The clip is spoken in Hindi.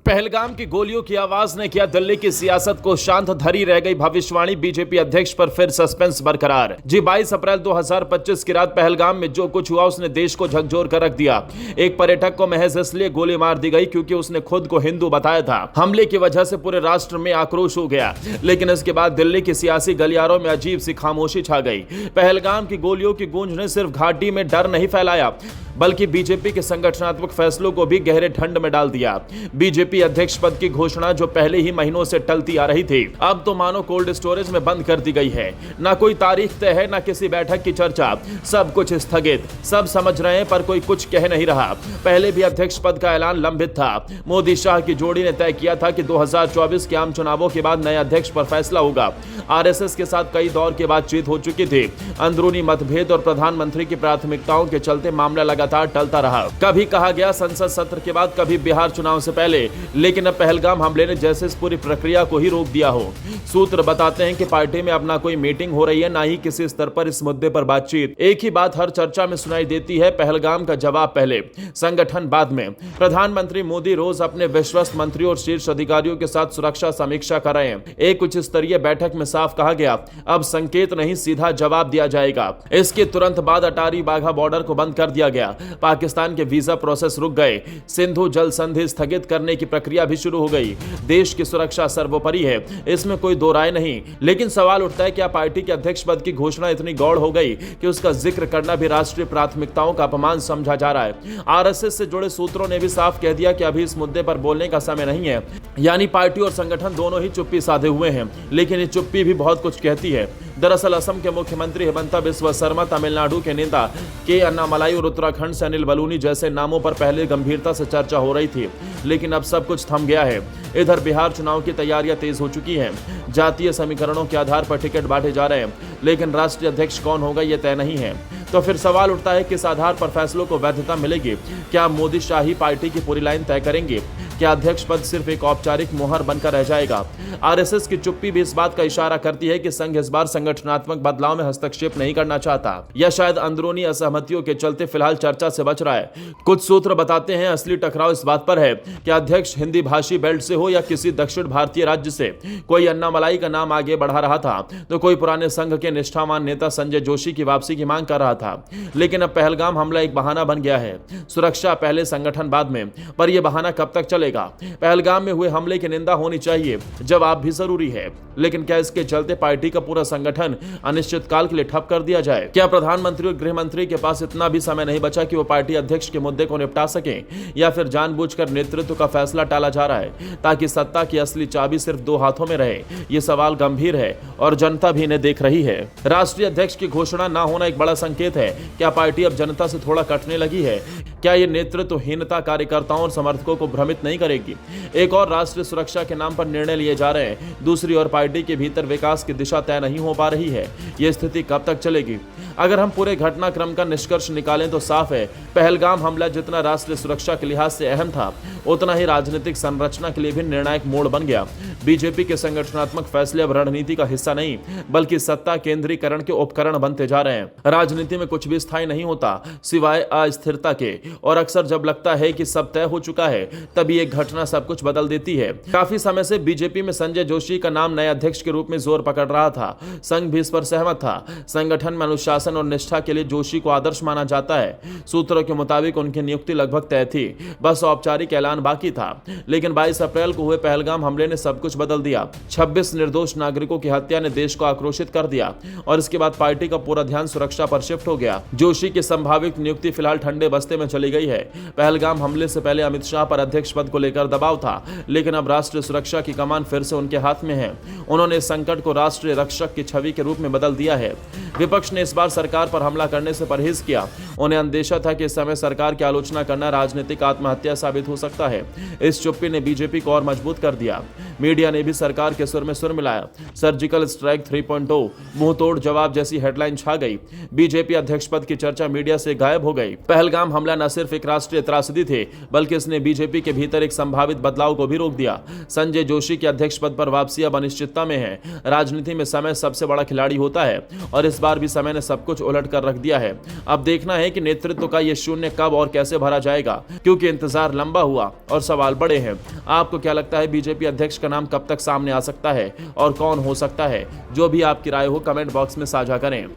पहलगाम की गोलियों की आवाज ने किया दिल्ली की सियासत को शांत, धरी रह गई भविष्यवाणी। बीजेपी अध्यक्ष पर फिर सस्पेंस बरकरार। 22 अप्रैल 2025 की रात पहलगाम में जो कुछ हुआ उसने देश को झकझोर कर रख दिया। एक पर्यटक को महज इसलिए गोली मार दी गई क्योंकि उसने खुद को हिंदू बताया था। हमले की वजह से पूरे राष्ट्र में आक्रोश हो गया, लेकिन इसके बाद दिल्ली की सियासी गलियारों में अजीब सी खामोशी छा गई। पहलगाम की गोलियों की गूंज ने सिर्फ घाटी में डर नहीं फैलाया, बल्कि बीजेपी के संगठनात्मक फैसलों को भी गहरे ठंड में डाल दिया। बीजेपी अध्यक्ष पद की घोषणा जो पहले ही महीनों से टलती आ रही थी, अब तो मानो कोल्ड स्टोरेज में बंद कर दी गई है। ना कोई तारीख तय है, ना किसी बैठक की चर्चा, सब कुछ स्थगित। सब समझ रहे हैं पर कोई कुछ कह नहीं रहा। पहले भी अध्यक्ष पद का ऐलान लंबित था। मोदी शाह की जोड़ी ने तय किया था कि 2024 के आम चुनावों के बाद नए अध्यक्ष पर फैसला होगा। आरएसएस के साथ कई दौर की बातचीत हो चुकी थी। अंदरूनी मतभेद और प्रधानमंत्री की प्राथमिकताओं के चलते मामला लगातार टलता रहा। कभी कहा गया संसद सत्र के बाद, कभी बिहार चुनाव से पहले, लेकिन अब पहलगाम हमले ने जैसे इस पूरी प्रक्रिया को ही रोक दिया हो। सूत्र बताते हैं कि पार्टी में अब ना कोई मीटिंग हो रही है, ना ही किसी स्तर पर इस मुद्दे पर बातचीत। एक ही बात हर चर्चा में सुनाई देती है, पहलगाम का जवाब पहले, संगठन बाद में। प्रधानमंत्री मोदी रोज अपने विश्वस्त मंत्रियों और शीर्ष अधिकारियों के साथ सुरक्षा समीक्षा कर रहे हैं। एक उच्च स्तरीय बैठक में साफ कहा गया, अब संकेत नहीं सीधा जवाब दिया जाएगा। इसके तुरंत बाद अटारी बाघा बॉर्डर को बंद कर दिया गया। पाकिस्तान के वीजा प्रोसेस रुक गए। सिंधु जल संधि स्थगित करने की प्रक्रिया भी शुरू हो गई। देश की सुरक्षा सर्वोपरि है, इसमें कोई दो राय नहीं। लेकिन सवाल उठता है, क्या पार्टी के अध्यक्ष पद की घोषणा इतनी गौड़ हो गई कि उसका जिक्र करना भी राष्ट्रीय प्राथमिकताओं का अपमान समझा जा रहा है? आरएसएस से जुड़े सूत्रों ने भी साफ कह दिया कि अभी इस मुद्दे पर बोलने का समय नहीं है। यानी पार्टी और संगठन दोनों ही चुप्पी साधे हुए हैं, लेकिन ये चुप्पी भी बहुत कुछ कहती है। दरअसल असम के मुख्यमंत्री हेमंता बिस्वा शर्मा, तमिलनाडु के नेता के अन्नामलाई और उत्तराखंड से अनिल बलूनी जैसे नामों पर पहले गंभीरता से चर्चा हो रही थी, लेकिन अब सब कुछ थम गया है। इधर बिहार चुनाव की तैयारियां तेज हो चुकी हैं। जातीय समीकरणों के आधार पर टिकट बांटे जा रहे हैं, लेकिन राष्ट्रीय अध्यक्ष कौन होगा यह तय नहीं है। तो फिर सवाल उठता है, किस आधार पर फैसलों को वैधता मिलेगी? क्या मोदी शाही पार्टी की पूरी लाइन तय करेंगे? क्या अध्यक्ष पद सिर्फ एक औपचारिक मोहर बनकर रह जाएगा? आरएसएस की चुप्पी भी इस बात का इशारा करती है कि संघ इस बार संगठनात्मक बदलाव में हस्तक्षेप नहीं करना चाहता, या शायद अंदरूनी असहमतियों के चलते फिलहाल चर्चा से बच रहा है। कुछ सूत्र बताते हैं, असली टकराव इस बात पर है कि अध्यक्ष हिंदी भाषी बेल्ट से हो या किसी दक्षिण भारतीय राज्य से। कोई अन्नामलाई का नाम आगे बढ़ा रहा था, तो कोई पुराने संघ के निष्ठावान नेता संजय जोशी की वापसी की मांग कर रहा था। लेकिन अब पहलगाम हमला एक बहाना बन गया है। सुरक्षा पहले, संगठन बाद में। पर यह बहाना कब तक चलेगा? पहलगाम में हुए हमले की निंदा होनी चाहिए, जवाब भी जरूरी है, लेकिन क्या इसके चलते पार्टी का पूरा संगठन अनिश्चित काल के लिए ठप कर दिया जाए? क्या प्रधानमंत्री और गृह मंत्री के पास इतना भी समय नहीं बचा कि वो पार्टी अध्यक्ष के मुद्दे को निपटा सकें, या फिर जानबूझकर नेतृत्व का फैसला टाला जा रहा है ताकि सत्ता की असली चाबी सिर्फ दो हाथों में रहे? ये सवाल गंभीर है और जनता भी इन्हें देख रही है। राष्ट्रीय अध्यक्ष की घोषणा ना होना एक बड़ा संकेत है। क्या पार्टी अब जनता से थोड़ा कटने लगी है? क्या ये नेतृत्वहीनता कार्यकर्ताओं और समर्थकों को भ्रमित नहीं करेगी? एक और राष्ट्रीय सुरक्षा के नाम पर निर्णय लिए जा रहे हैं, दूसरी ओर पार्टी के भीतर विकास की दिशा तय नहीं हो पा रही है। यह स्थिति कब तक चलेगी? अगर हम पूरे घटनाक्रम का निष्कर्ष निकालें तो साफ है, पहलगाम हमला जितना राष्ट्रीय सुरक्षा के लिहाज से अहम था, उतना ही राजनीतिक संरचना के लिए भी निर्णायक मोड़ बन गया। बीजेपी के संगठनात्मक फैसले अब रणनीति का हिस्सा नहीं, बल्कि सत्ता केंद्रीकरण के उपकरण बनते जा रहे हैं। राजनीति में कुछ भी स्थायी नहीं होता सिवाय अस्थिरता के, और अक्सर जब लगता है कि सब तय हो चुका है, तभी एक घटना सब कुछ बदल देती है। काफी समय से बीजेपी में संजय जोशी का नाम नए अध्यक्ष के रूप में जोर पकड़ रहा था। संघ भी इस पर सहमत था। संगठन में अनुशासन और निष्ठा के लिए जोशी को आदर्श माना जाता है। सूत्रों के मुताबिक उनकी नियुक्ति लगभग तय थी, बस औपचारिक ऐलान बाकी था। लेकिन 22 अप्रैल को हुए पहलगाम हमले ने सब कुछ बदल दिया। 26 निर्दोष नागरिकों की हत्या ने देश को आक्रोशित कर दिया, और इसके बाद पार्टी का पूरा ध्यान सुरक्षा पर शिफ्ट हो गया। जोशी की संभावित नियुक्ति फिलहाल ठंडे बस्ते में चली गई है। पहलगाम हमले से पहले अमित शाह पर अध्यक्ष पद को लेकर दबाव था, लेकिन अब राष्ट्रीय सुरक्षा की कमान फिर से उनके हाथ में है। उन्होंने इस संकट को राष्ट्रीय रक्षक की छवि के रूप में बदल दिया है। विपक्ष ने इस बार सरकार पर हमला करने से परहेज किया। उन्हें अंदेशा था कि इस समय सरकार की आलोचना करना राजनीतिक आत्महत्या साबित हो सकता है। इस चुप्पी ने बीजेपी को और मजबूत कर दिया। मीडिया ने भी सरकार के सुर में सुर मिलाया। सर्जिकल स्ट्राइक 3.0, मुंहतोड़ जवाब जैसी हेडलाइन छा गई। बीजेपी अध्यक्ष पद की चर्चा मीडिया से गायब हो गई। पहलगाम हमला न न सिर्फ एक राष्ट्रीय त्रासदी थे, बल्कि इसने बीजेपी के भीतर एक संभावित बदलाव को भी रोक दिया। संजय जोशी की अध्यक्ष पद पर वापसी अब अनिश्चितता में है। राजनीति में समय सबसे बड़ा खिलाड़ी होता है और इस बार भी समय ने सब कुछ उलट कर रख दिया है। अब देखना है कि नेतृत्व का यह शून्य कब और कैसे भरा जाएगा, क्योंकि इंतजार लंबा हुआ और सवाल बड़े हैं। आपको क्या लगता है, बीजेपी अध्यक्ष का नाम कब तक सामने आ सकता है और कौन हो सकता है? जो भी आपकी राय हो कमेंट बॉक्स में साझा करें।